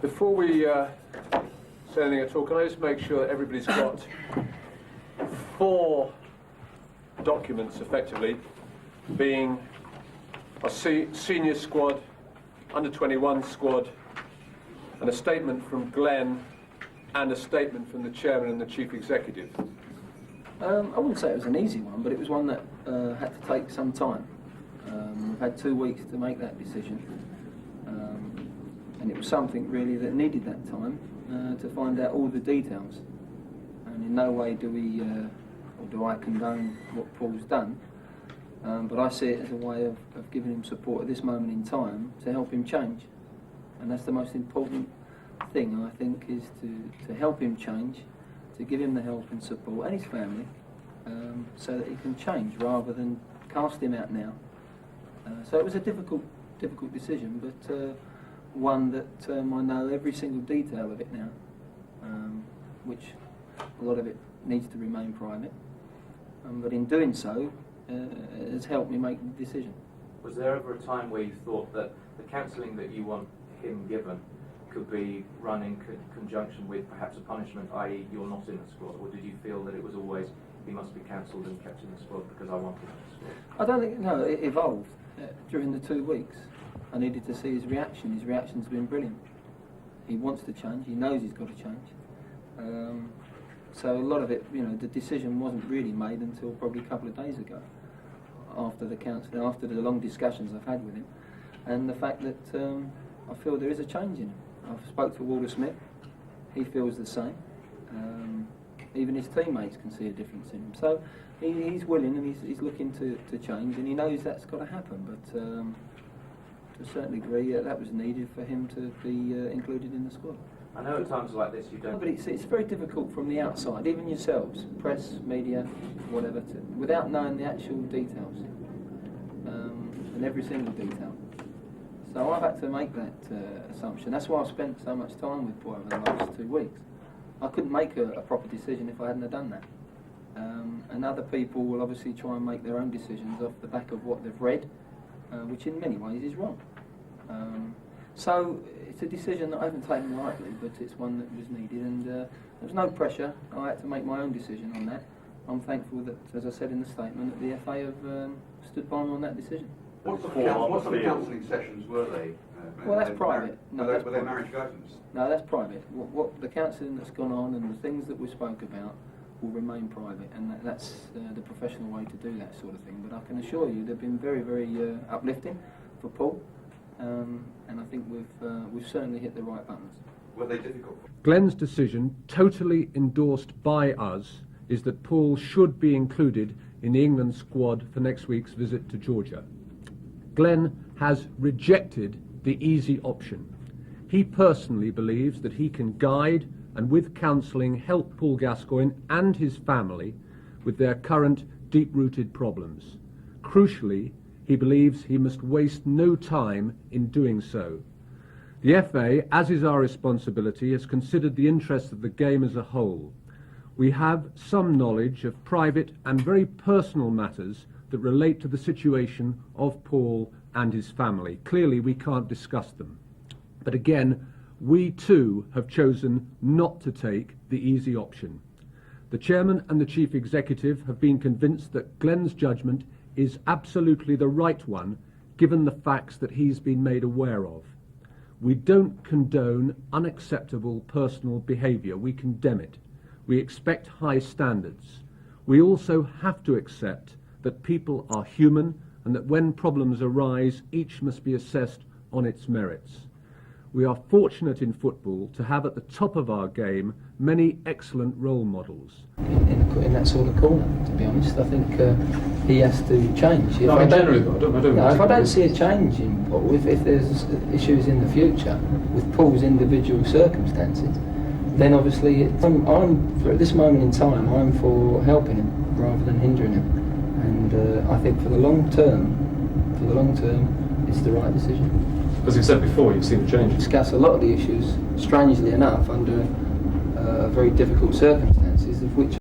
Before we say anything at all, can I just make sure that everybody's got 4 documents, effectively, being a senior squad, under-21 squad, and a statement from Glenn, and a statement from the chairman and the chief executive? I wouldn't say it was an easy one, but it was one that had to take some time. We've had 2 weeks to make that decision, and it was something really that needed that time to find out all the details. And in no way do we, or do I condone what Paul's done, but I see it as a way of giving him support at this moment in time to help him change. And that's the most important thing, I think, is to help him change, to give him the help and support, and his family, so that he can change rather than cast him out now. So it was a difficult decision, but one that I know every single detail of it now, which a lot of it needs to remain private, but in doing so, it has helped me make the decision. Was there ever a time where you thought that the counselling that you want him given could be run in conjunction with perhaps a punishment, i.e. you're not in the squad, or did you feel that it was always he must be counselled and kept in the squad because I want him in the squad? I don't think, no, it evolved during the 2 weeks. I needed to see his reaction. His reaction's been brilliant. He wants to change, he knows he's got to change. So a lot of it, you know, the decision wasn't really made until probably a couple of days ago, after the counselling, after the long discussions I've had with him, and the fact that I feel there is a change in him. I've spoke to Walter Smith, he feels the same. Even his teammates can see a difference in him. So he's willing and he's looking to change, and he knows that's got to happen, but to a certain degree that was needed for him to be included in the squad. I know at times like this you don't... But it's very difficult from the outside, even yourselves, press, media, whatever, without knowing the actual details, and every single detail. So I've had to make that assumption. That's why I've spent so much time with Paul over the last 2 weeks. I couldn't make a proper decision if I hadn't have done that. And other people will obviously try and make their own decisions off the back of what they've read, which in many ways is wrong. So it's a decision that I haven't taken lightly, but it's one that was needed, and there was no pressure. I had to make my own decision on that. I'm thankful that, as I said in the statement, that the FA have stood by me on that decision. What sort of counselling sessions were they? Well, that's private. No, were they marriage guidance? No, that's private. What the counselling that's gone on and the things that we spoke about will remain private, and that's the professional way to do that sort of thing. But I can assure you they've been very, very uplifting for Paul, and I think we've certainly hit the right buttons. Were they difficult? Glenn's decision, totally endorsed by us, is that Paul should be included in the England squad for next week's visit to Georgia. Glenn has rejected the easy option. He personally believes that he can guide and with counselling help Paul Gascoigne and his family with their current deep-rooted problems. Crucially, he believes he must waste no time in doing so. The FA, as is our responsibility, has considered the interests of the game as a whole. We have some knowledge of private and very personal matters that relate to the situation of Paul and his family. Clearly, we can't discuss them. But again, we too have chosen not to take the easy option. The chairman and the chief executive have been convinced that Glenn's judgment is absolutely the right one, given the facts that he's been made aware of. We don't condone unacceptable personal behaviour. We condemn it. We expect high standards. We also have to accept that people are human and that when problems arise, each must be assessed on its merits. We are fortunate in football to have at the top of our game many excellent role models. In that sort of corner, to be honest, I think he has to change. If I don't see a change in Paul, if there's issues in the future with Paul's individual circumstances, then obviously at this moment in time, I'm for helping him rather than hindering him. And I think for the long term, it's the right decision. As you said before, you've seen the changes. Discuss a lot of the issues, strangely enough, under very difficult circumstances.